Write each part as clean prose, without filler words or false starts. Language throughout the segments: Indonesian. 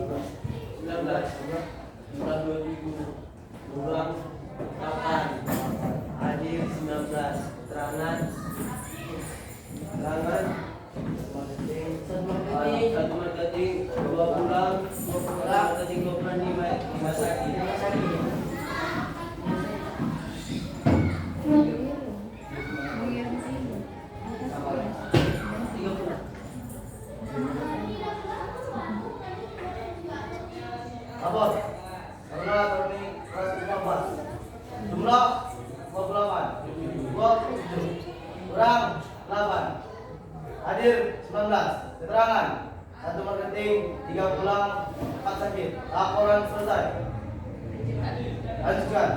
19 jumlah 2000 kurang 8 hadir 19 keterangan satu marketing 2 pulang marketing 2 pulang 5 sakit. Apa? Karena ini kelas 15. Jumlah 28. 27 kurang 8. Hadir 19. Keterangan 1 marketing, 3 pulang, 4 sakit. Laporan selesai. Lanjutkan.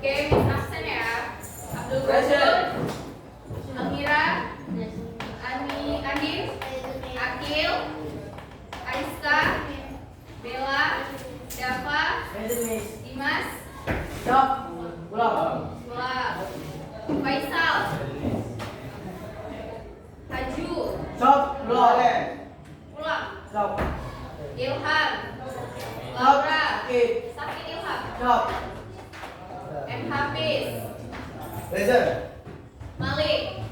Oke, Miss absen ya. Abdul Ghafur, Amira, Andin, Akil, Aiska, Bella, Dava, Dimas, Pulang. Faisal, Haju, Pulang. pulang, Stop. Ilham, Laura, Sakit. sakit Ilham, Stop. M. Hafiz, Laser. Malik,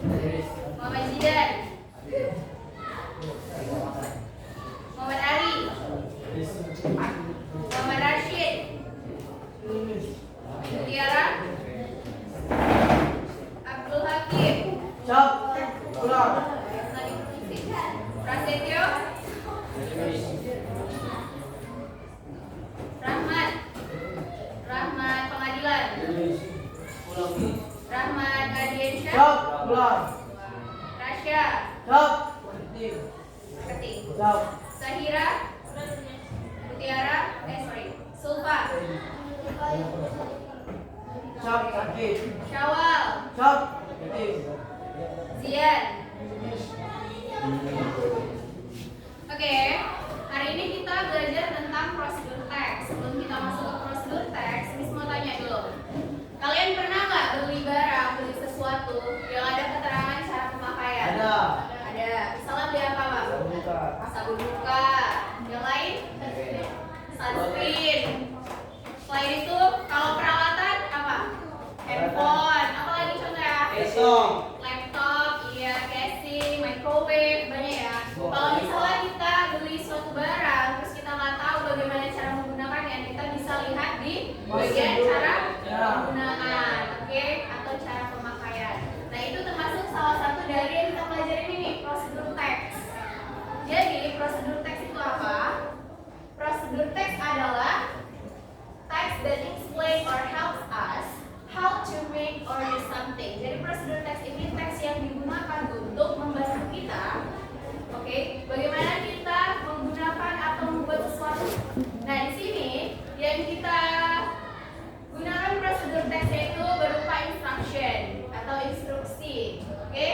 Muhammad Zidan, Muhammad Ali, Muhammad Rashid, Mutiara, Abdul Hakim, Stop. Pulang. Prasetyo, Rahmat Pengadilan, Pulang. Rahmat Adiansyah, Stop. Pulang. Rasya, Stop. Ketik, Stop. Sahira, Mutiara, Sulfa, Stop. Sakit. Syawal, Stop. Sakit. Zian. Oke, hari ini kita belajar tentang prosedur teks. Sebelum kita masuk ke prosedur teks, Miss mau tanya dulu. Kalian pernah nggak beli barang, beli sesuatu yang ada keterangan cara pemakaian? Ada. Ada. Misalnya beli apa, Pak? Sabun muka. Yang lain? Sunscreen. Selain itu, kalau peralatan apa? Handphone. Apa lagi contohnya? Esok. Laptop, iya, casing, microwave, banyak ya. Kalau misalnya kita beli suatu barang, terus kita nggak tahu bagaimana cara menggunakannya, kita bisa lihat di bagian cara penggunaan, oke? Atau cara pemakaian. Nah, itu termasuk salah satu dari yang kita pelajarin ini, prosedur teks. Jadi, prosedur teks itu apa? Prosedur teks adalah text that explain or helps us how to make or do something. Jadi prosedur teks ini teks yang digunakan untuk membantu kita, oke, bagaimana kita menggunakan atau membuat sesuatu. Nah, di sini yang kita gunakan prosedur teksnya itu berupa instruction atau instruksi, oke,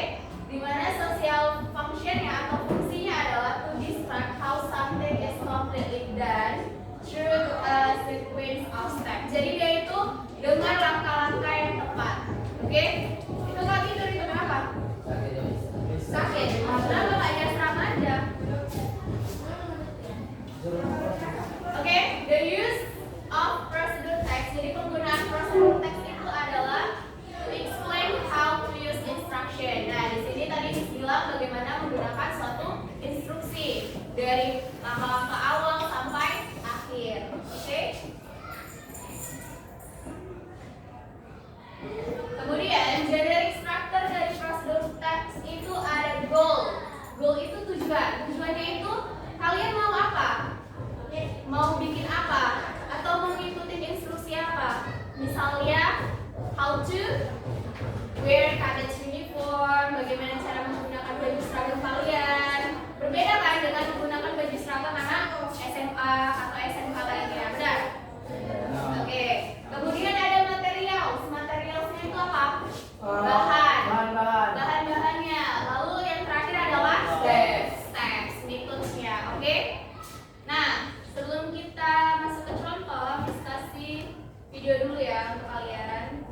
dimana social functionnya atau fungsinya adalah to describe how something is completely done through a sequence of steps. Jadi dia itu dengan langkah-langkah yang tepat. Oke? Itu Kak tidur itu kenapa? Sakit. Kenapa Kak asrama aja? Oke, the use of prosedur text. Jadi penggunaan prosedur text itu adalah to explain how to use instruction. Nah, di sini tadi bilang bagaimana menggunakan suatu instruksi dari langkah-langkah awal sampai akhir. Oke? Kemudian generic structure dari prosedur text itu ada goal. Goal itu tujuan. Tujuannya itu kalian mau apa? Mau bikin apa? Atau mau ngikutin instruksi apa? Misalnya how to wear cadet uniform, bagaimana cara menggunakan baju seragam kalian. Berbeda kan dengan menggunakan baju seragam anak SMA atau SMK lainnya, benar? Oke. Kemudian ada material. Materialnya itu apa? Bahan-bahannya. Lalu yang terakhir adalah steps, methodenya. Oke? Nah, sebelum kita masuk ke contoh, Miss kasih video dulu ya untuk kalian.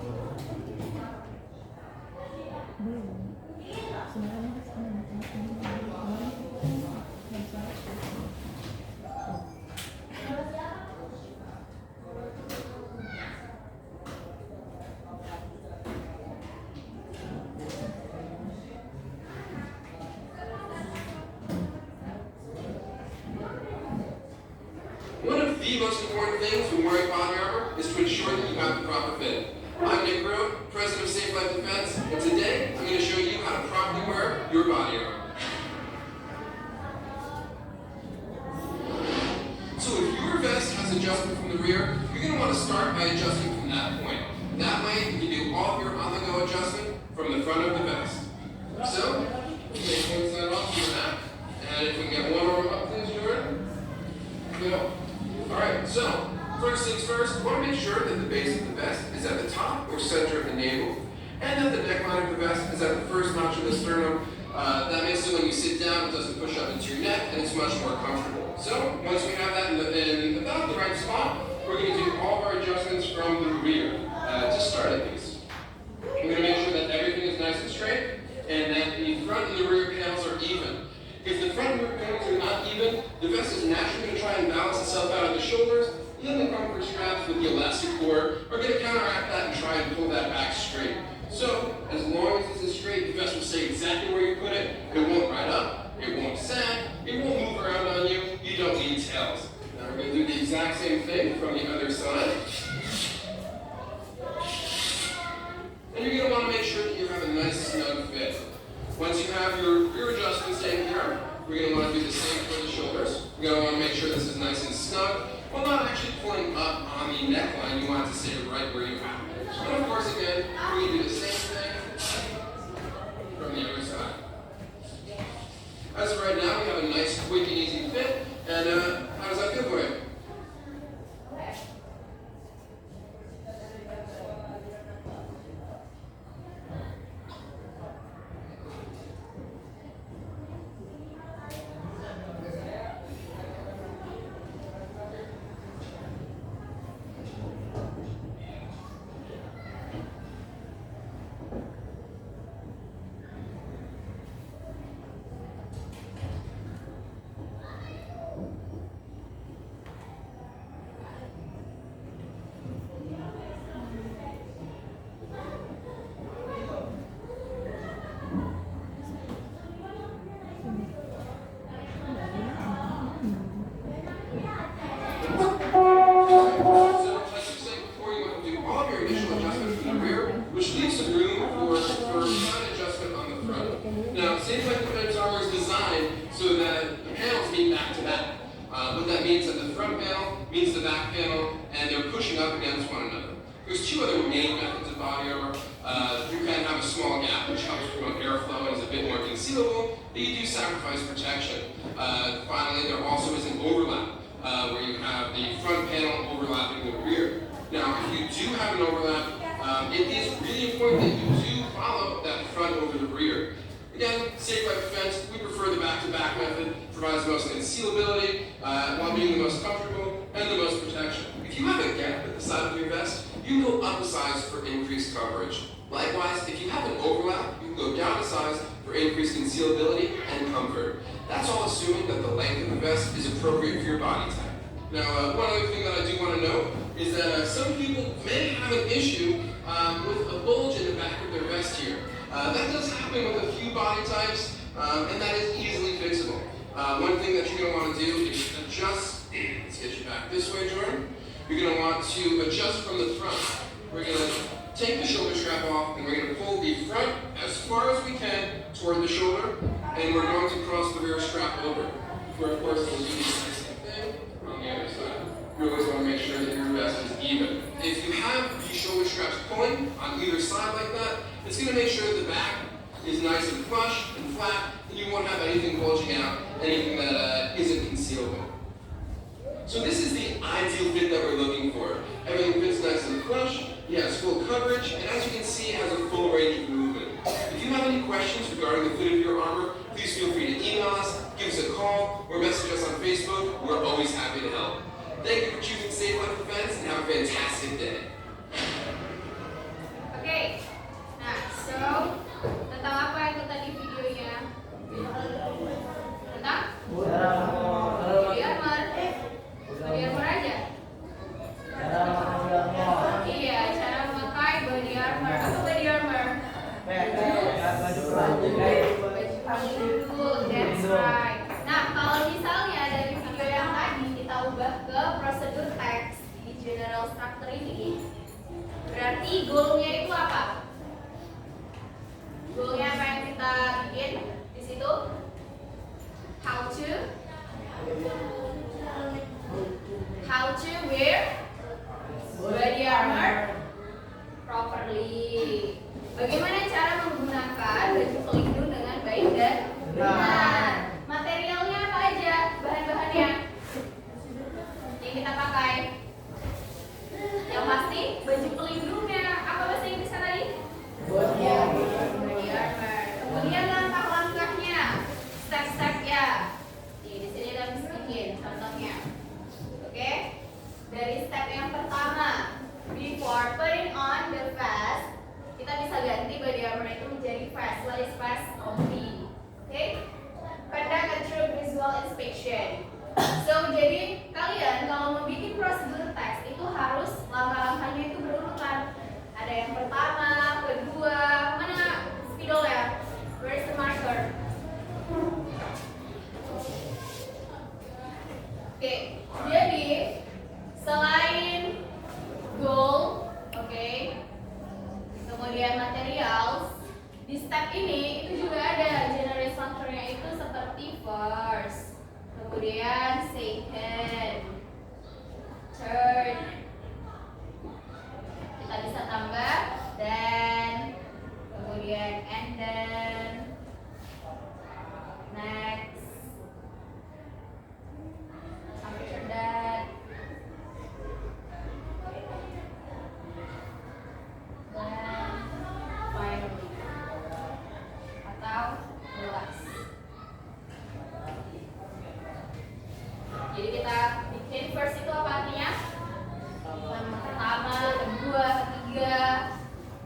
the most important things when wearing body armor is to ensure that you have the proper fit. I'm Nick Rowe, President of Safe Life Defense, and today I'm going to show you how to properly wear your body armor. So if your vest has adjustment from the rear, you're going to want to start by adjusting from that point. That way you can do all of your on-the-go adjustment from the front of the vest. So, take one side off your back, and if we can get one arm up, please, Jordan. Go. Alright, so, first things first, you want to make sure that the base of the vest is at the top or center of the navel, and that the neckline of the vest is at the first notch of the sternum. That makes it when you sit down, it doesn't push up into your neck, and it's much more comfortable. So, once we have that in about the right spot, we're going to do all of our adjustments from the rear. To start at least. We're going to make sure that everything is nice and straight, and that the front and the rear panels are even. If the front and rear panels are not even, the vest is naturally going to try and balance itself out of the shoulders, and the comfort straps with the elastic cord are going to counteract that and try and pull that back straight. So, as long as this is straight, the vest will stay exactly where you put it. It won't ride up, it won't sag, it won't move around on you. You don't need tails. Now we're going to do the exact same thing from the other side. And you're going to want to make sure that you have a nice snug fit. Once you have your rear adjustments taken care of, we're going to want to do the same for the shoulders. You're going to want to make sure this is nice and snug, while not actually pulling up on the neckline. You want it to stay right where you have it. And of course, again, we're going to do the same thing from the other side. As of right now, we have a nice, quick, and easy fit. And how does that feel for you? What that means is that the front panel meets the back panel, and they're pushing up against one another. There's two other main methods of body armor. You can have a small gap, which helps promote airflow and is a bit more concealable, but you do sacrifice protection. Finally, there also is an overlap, where you have the front panel overlapping the rear. Now, if you do have an overlap, it is really important that you do follow that front over the rear. Again, Safe Life Defense, we prefer the back-to-back method. Provides the most concealability, while being the most comfortable, and the most protection. If you have a gap at the side of your vest, you can go up a size for increased coverage. Likewise, if you have an overlap, you can go down a size for increased concealability and comfort. That's all assuming that the length of the vest is appropriate for your body type. Now, one other thing that I do want to note is that some people may have an issue with a bulge in the back of their vest here. That does happen with a few body types, and that is easily fixable. One thing that you're going to want to do is adjust. Let's get you back this way, Jordan. You're going to want to adjust from the front. We're going to take the shoulder strap off, and we're going to pull the front as far as we can toward the shoulder, and we're going to cross the rear strap over. Where, of course, we'll do the same thing on the other side. You always want to make sure that your vest is even. If you have these shoulder straps pulling on either side like that, it's going to make sure that the back is nice and flush and flat, and you won't have anything bulging out, anything that isn't concealable. So this is the ideal fit that we're looking for. Everything fits nice and flush, it has full coverage, and as you can see, it has a full range of movement. If you have any questions regarding the fit of your armor, please feel free to email us, give us a call, or message us on Facebook. We're always happy to help. Thank you for choosing Safe Life Defense, and have a fantastic day. Okay, nah, so tentang apa itu tadi videonya? Tentang? Body armor. Body armor aja. Iya, cara memakai body armor. Apa body armor? Baju that's right. Nah, kalau misalnya dari video yang tadi kita ubah ke prosedur Berarti goalnya itu apa? Goalnya apa yang kita bikin di situ? How to wear body armor properly. Bagaimana cara menggunakan baju pelindung dengan baik dan benar? Materialnya apa aja? Bahan-bahannya yang kita pakai? Yang pasti baju pelindungnya. Apa bahasa Inggrisnya tadi? Body armor. Kemudian langkah-langkahnya, step-stepnya. Nih, di sini kita bisa bikin contohnya. Oke? Dari step yang pertama, before putting on the vest, kita bisa ganti body armor itu menjadi vest. What is vest? Only. Oke? Conduct a true visual inspection. So, jadi kalian kalau mau bikin prosedur teks itu harus langkah-langkahnya itu berurutan. Ada yang pertama, kedua, mana spidol ya? Where is the marker? Oke, jadi selain goal, oke, kemudian materials, di step ini itu juga ada general structure-nya itu seperti first, kemudian second, third, kita bisa tambah then, kemudian and then, next, after that, then finally, atau last. Jadi kita bikin first itu apa artinya? Pertama, kedua, ketiga,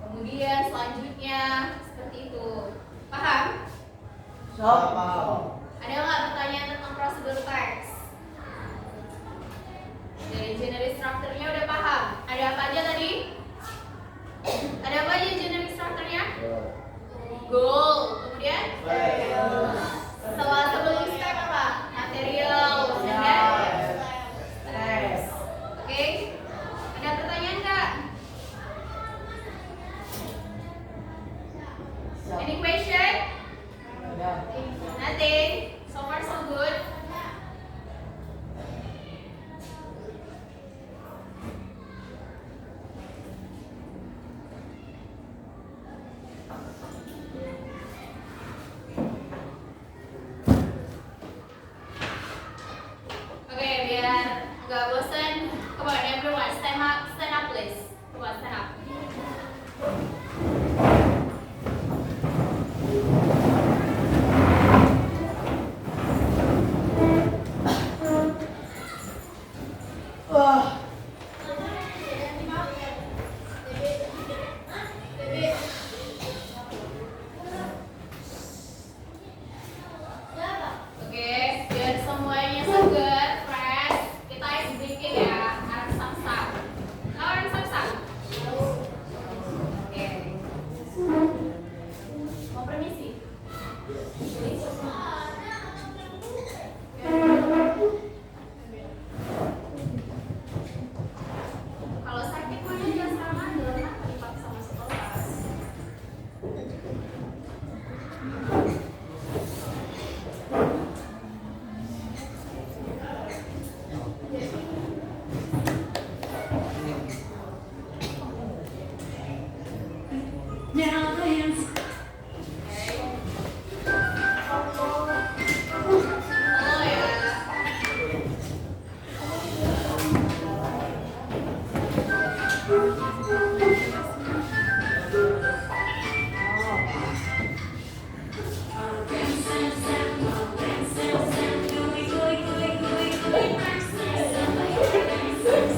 kemudian selanjutnya seperti itu. Paham? Ada nggak pertanyaan tentang prosedur teks? Dari general structure-nya udah paham? Ada apa aja tadi? Ada apa aja general structure-nya? Goal, kemudian? Setelah sebelum step apa? Material, dan teks. Oke? Ada pertanyaan nggak? Any question? Nothing. So far so good. Oke, biar nggak bosan, come on everyone, stand up please. Come on, stand up. Oke, biar semuanya segar, fresh, kita ice breaking ya, arak samsak. Tahu arak samsak? Oke. Mau permisi? Kalau sakit mah jangan serangan, jangan dipaksa masuk kelas. Oh ya.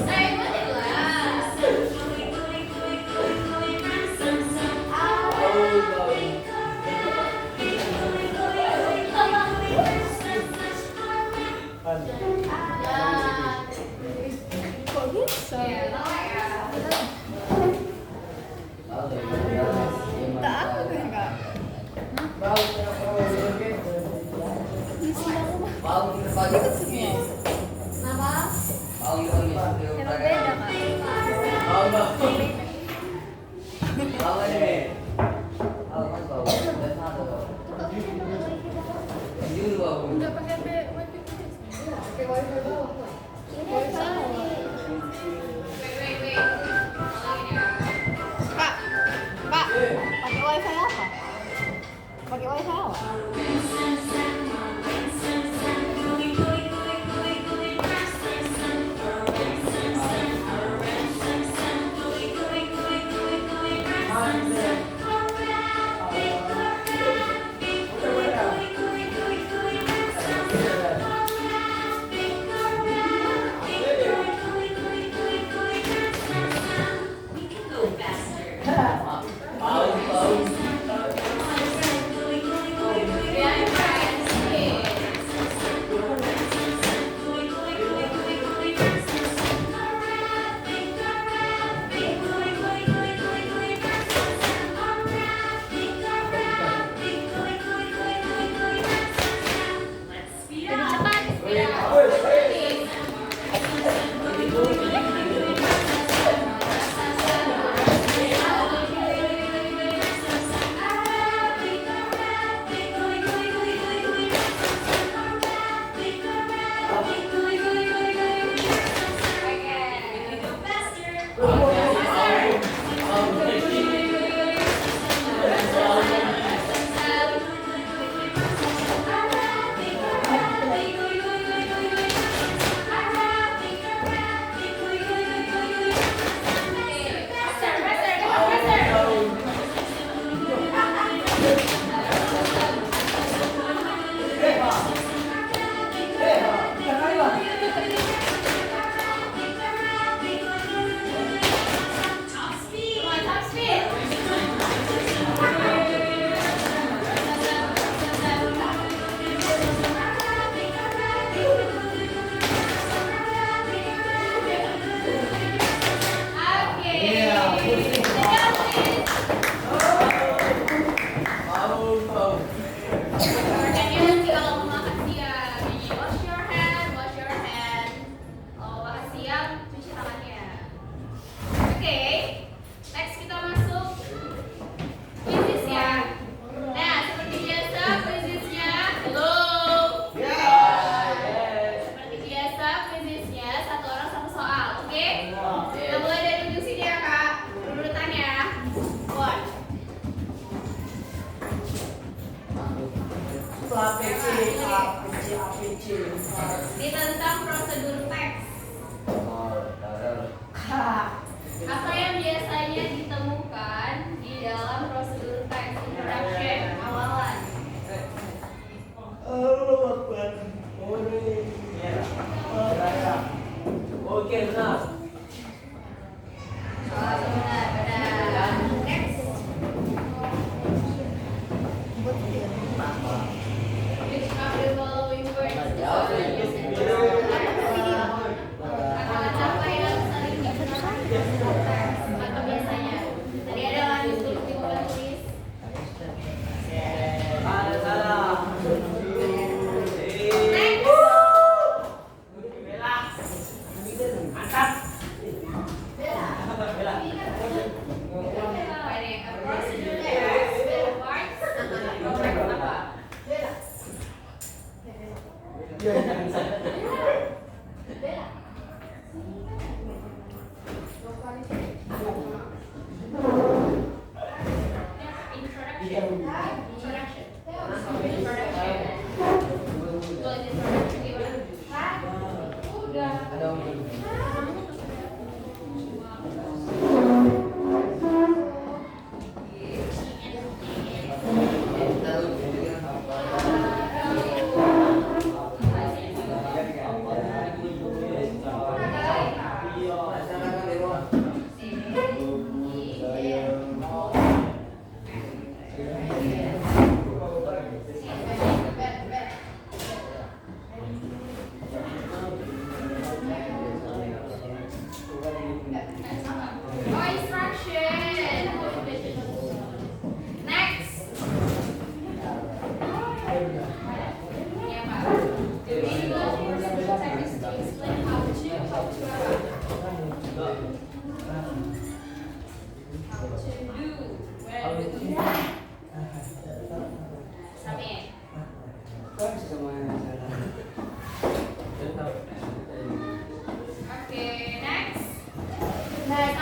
Saya boleh lah. Kok bisa? Ya, tahu ya. Tak aku kan enggak. Ikut semua. Nama? Emang beda kan? Apa ini? Apa kan bau? Dan ada bau. Jujur bau. Enggak pakai wifi. Pakai wifi bawah. Wifi bawah. Wait. Kak, pakai wifi apa? Pakai wifi apa? Tentang prosedur teks. Apa yang biasanya ditemukan di dalam prosedur teks? Introduction, awalan. Oke, benar. Benar. Next. Which of the following words kata-kata apa yang sering digunakan di prosedur teks atau biasanya? Tadi ada lanjut tulis di papan tulis. Salah. Next. Apa ini? A prosedur text with parts. Apa? Oh, instruction. Next. Ya, Pak. The main goal of prosedur text is to explain how to apa? How to do. Where do we submit. Okay, next. Okay.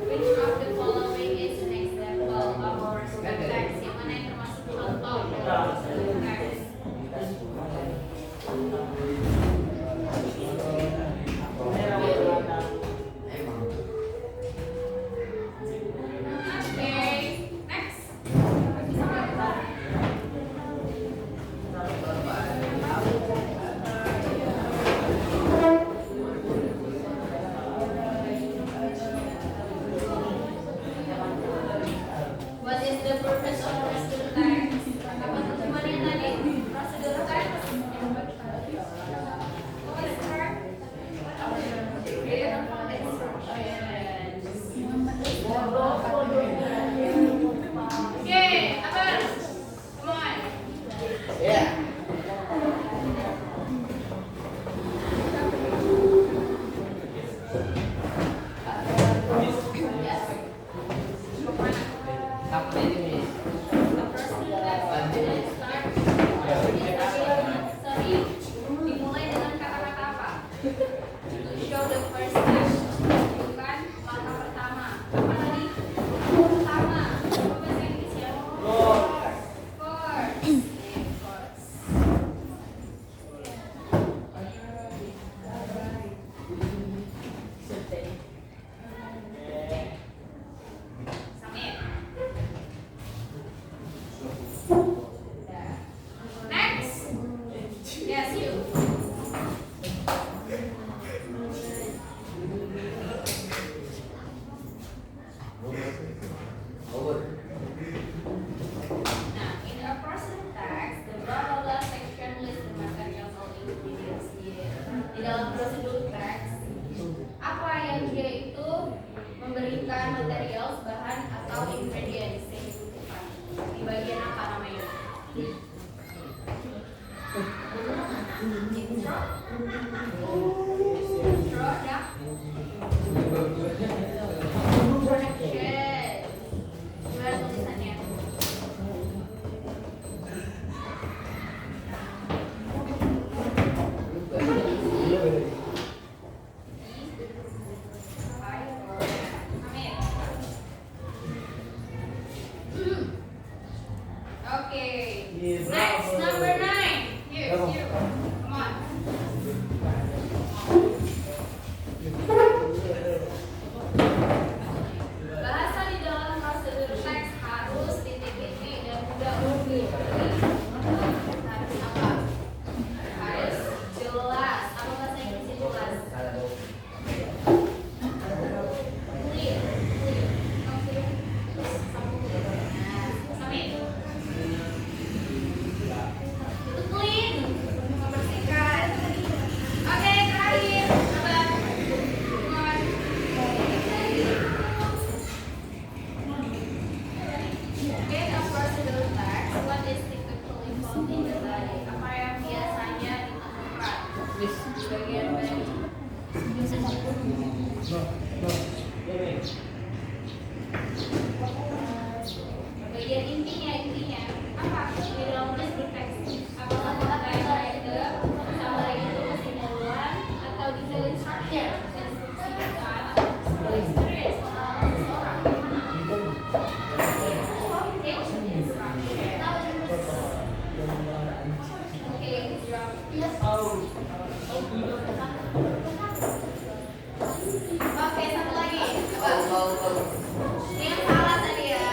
Which of the following is an example of personal text? Yang mana yang termasuk contoh dalam personal text? Okay, next. What is the purpose of prosedur text? Apa tujuannya tadi? Prosedur text. What is her? Okay, Abang. Come on. Yes. Apa ini, Miss? The personal text will start. Sorry, dimulai dengan kata-kata apa? To show the first step. Bukan langkah pertama. Apa tadi? Pertama. Apa bahasa Inggrisnya? Course. Course. Submit. Next. Yes, you. Nah, in a personal text, the blah blah blah section lists the materials or ingredients needed. Di dalam prosedur teks, apa yang dia itu memberikan materials, bahan atau ingredients yang dibutuhkan. Di bagian apa namanya? Intro. Intro, ya. Introduction. Gimana tulisannya? Okay. Next, number 9. Here, here. Come on. Bahasa di dalam prosedur teks harus titik-titik dan mudah untuk dipahami. Harus apa? Harus jelas. Apa bahasa Inggrisnya jelas? Clear. Clear. Nah, submit. Itu clean, membersihkan. Oke, terakhir. Coba. Come on. Get a prosedur text. What is typically found in the body? Apa yang biasanya ditemukan di bagian body? Bagian intinya apa? Di dalam prosedur teks. Apakah kita kayak ke sama itu kesimpulan atau detail instruction? Instruksi bukan experience pengalaman seseorang. Oke, satu lagi. Coba. Ini yang salah tadi ya.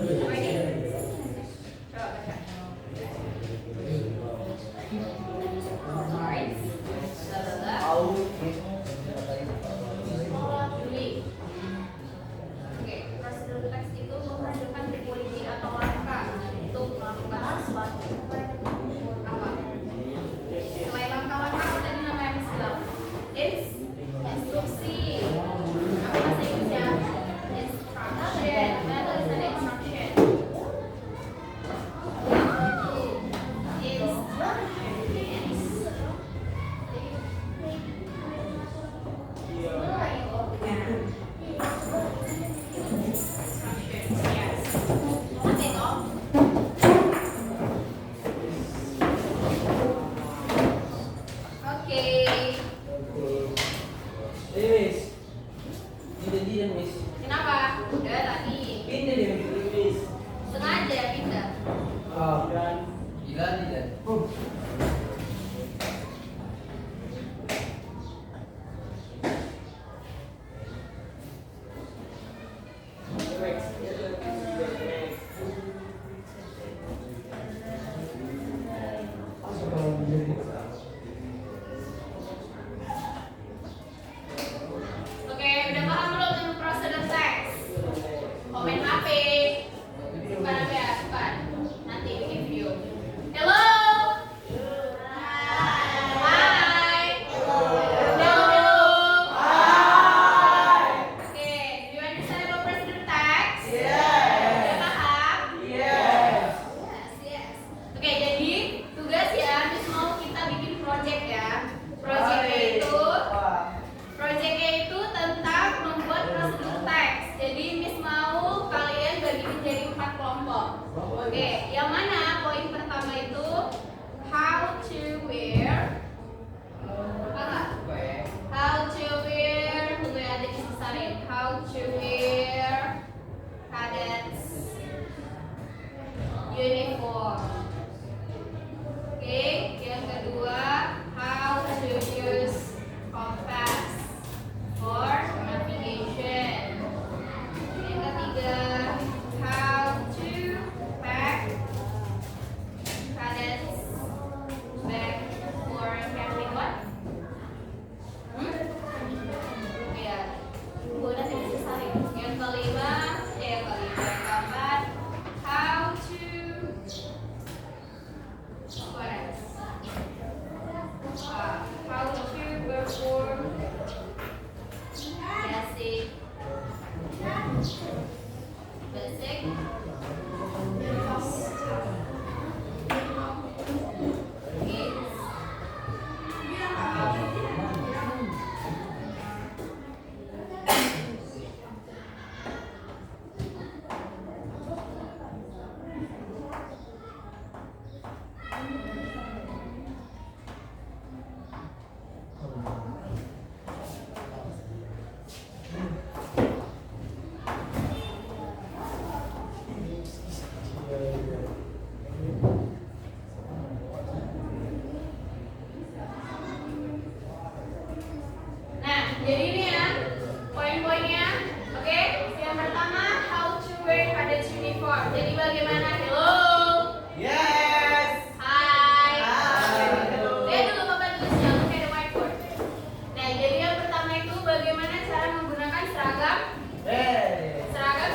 Coba ini. Coba baca. Alright. Juli. Oke, prosedur teks itu menghasilkan definisi atau langkah Basic. Nah, jadi ini ya poin-poinnya. Oke, yang pertama how to wear cadet uniform. Jadi bagaimana? Hello. Yes. Hai. Hai. Lihat dulu Bapak dulu jangan pakai the whiteboard. Nah, jadi yang pertama itu bagaimana cara menggunakan seragam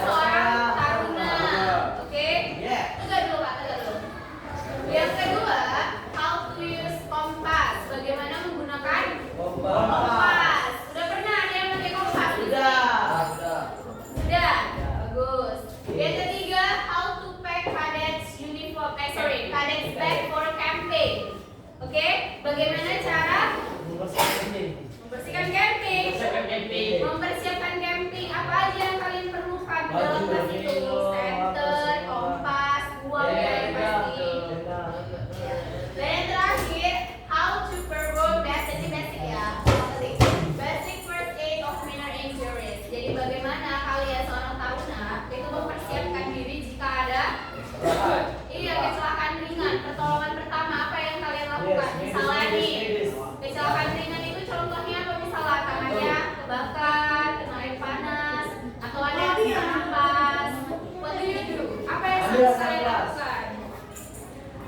seorang taruna. Oke? Yeah. Tegak dulu Pak, tegak dulu. Yang kedua, how to use kompas. Bagaimana menggunakan kompas. Sudah pernah ada yang pakai kompas? Sudah. Sudah. Bagus. Yang ketiga, how to pack cadets uniform. Cadets bag for camping. Oke? Bagaimana cara membersihkan camping? Mempersiapkan camping. Apa aja yang kalian perlukan di dalam tas itu? Senter, kompas, uang yang pasti. Dan yang terakhir, how to perform basic ya. Basic first aid of minor injuries. Jadi bagaimana kalian seorang taruna itu mempersiapkan diri jika ada kecelakaan ringan. Pertolongan pertama apa yang kalian lakukan? Misalnya nih, kecelakaan ringan itu contohnya apa? Misalnya tangannya kebakar, kena air panas, atau ada yang bisa nafas. What do you do? Apa yang harus kalian lakukan?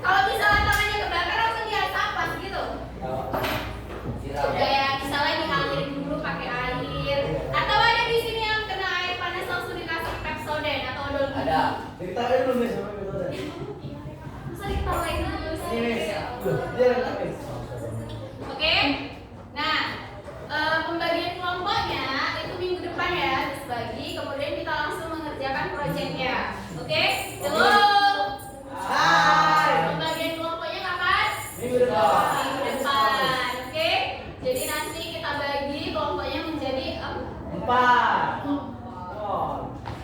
Kalau misalnya tangannya kebakar langsung diasapas gitu. Udah ya, misalnya dialirin dulu pakai air. Atau ada di sini yang kena air panas langsung dikasih Pepsodent atau odol gigi. Ada. Diketahui belum nih sama kita? Masa diketawain dulu sih? Dia nangis. Oke. Nah, pembagian kelompoknya itu minggu depan ya, dibagi. Kemudian kita langsung mengerjakan proyeknya. Oke? Halo. Hai. Pembagian kelompoknya kapan? Minggu depan. Minggu depan. Oke? Jadi nanti kita bagi kelompoknya menjadi 4.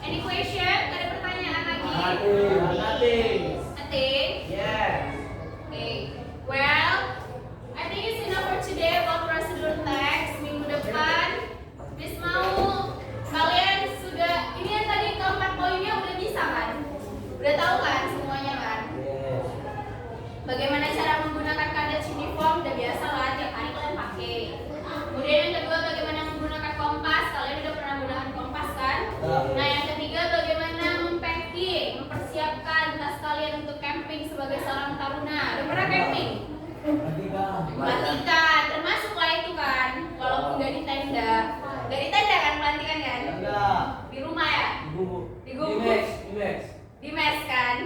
Any question? Ada pertanyaan lagi? Nothing. Nothing? Yes. Okay. Well, I think it's enough for today about procedure text. Minggu depan, please mau kalian sudah ini yang tadi keempat poinnya udah bisa kan? Udah tahu kan semuanya kan? Yes. Bagaimana cara menggunakan cadet uniform udah biasa lah tiap hari kalian pakai. Kemudian yang kedua bagaimana menggunakan kompas. Kalian udah pernah menggunakan kompas kan? Nah yang ketiga bagaimana mempacking, mempersiapkan tas kalian untuk camping sebagai seorang taruna. Udah pernah camping? Pelantikan, termasuk lah itu kan, walaupun gak di tenda. Gak di tenda kan pelantikan kan? Di rumah ya? Di gubuk. Di mes kan?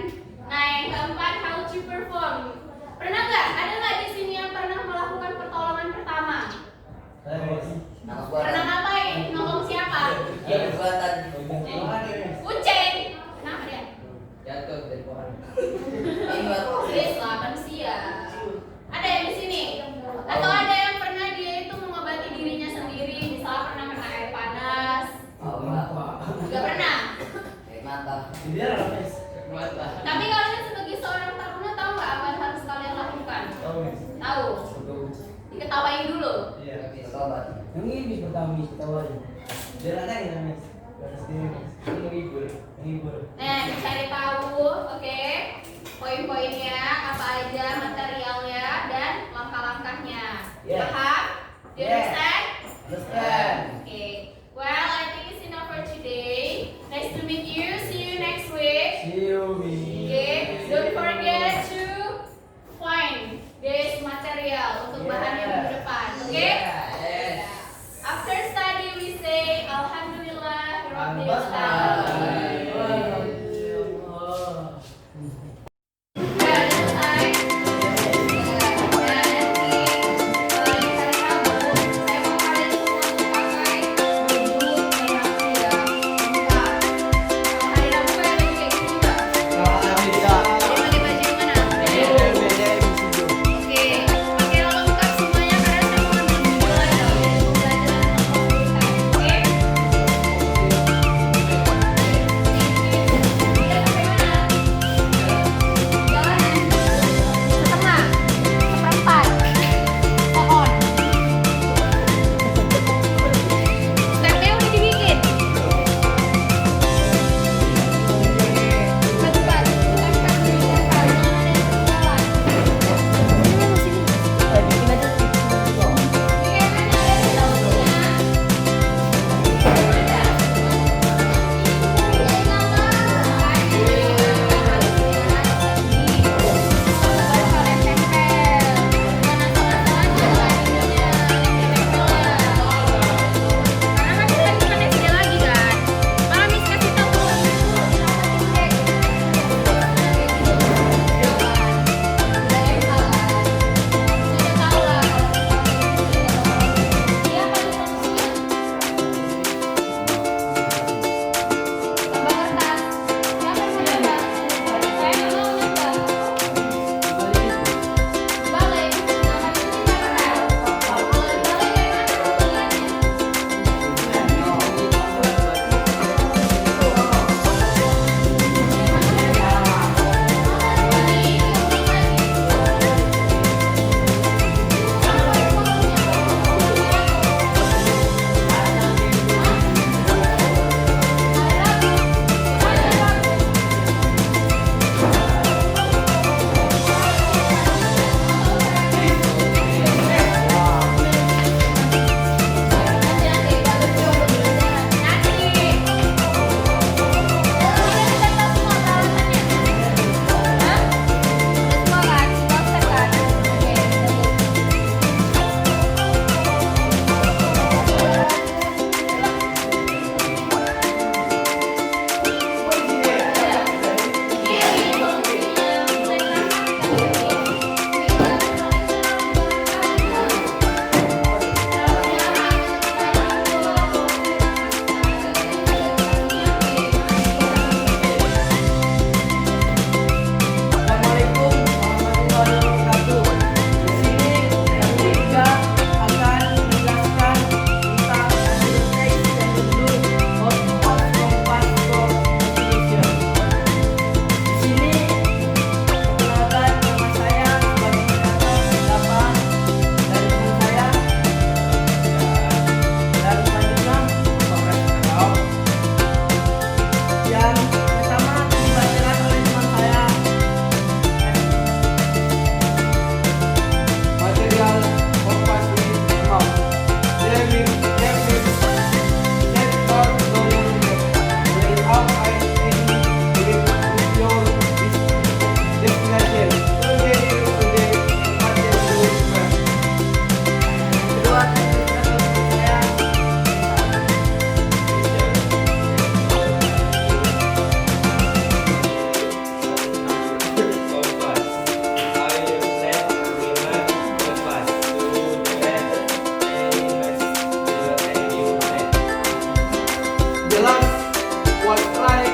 Nah yang keempat how to perform. Pernah nggak? Ada nggak di sini yang pernah melakukan pertolongan pertama? Pernah ngapain? Nolong siapa? Kucing. Kenapa dia? Serius lah manusia. Ada yang di sini? Atau ada yang pernah dia itu mengobati dirinya sendiri? Misalnya pernah kena air panas? Gak pernah. Tapi kalian sebagai seorang taruna tahu nggak apa yang harus kalian lakukan? Tahu? Diketawain dulu. Yang ini pertama diketawain. Dia nangis. Menghibur. Nah, dicari tahu, oke? Poin-poinnya apa aja, materialnya dan langkah-langkahnya. Yes. Paham? Do you Yes. understand? Understand? Okay. Well, I think it's enough for today. Nice to meet you. See you next week. See you. Okay. Don't forget to find this material untuk bahan yang minggu depan. Okay? After study we say Alhamdulillah Rabbil Alamin. jelas, white line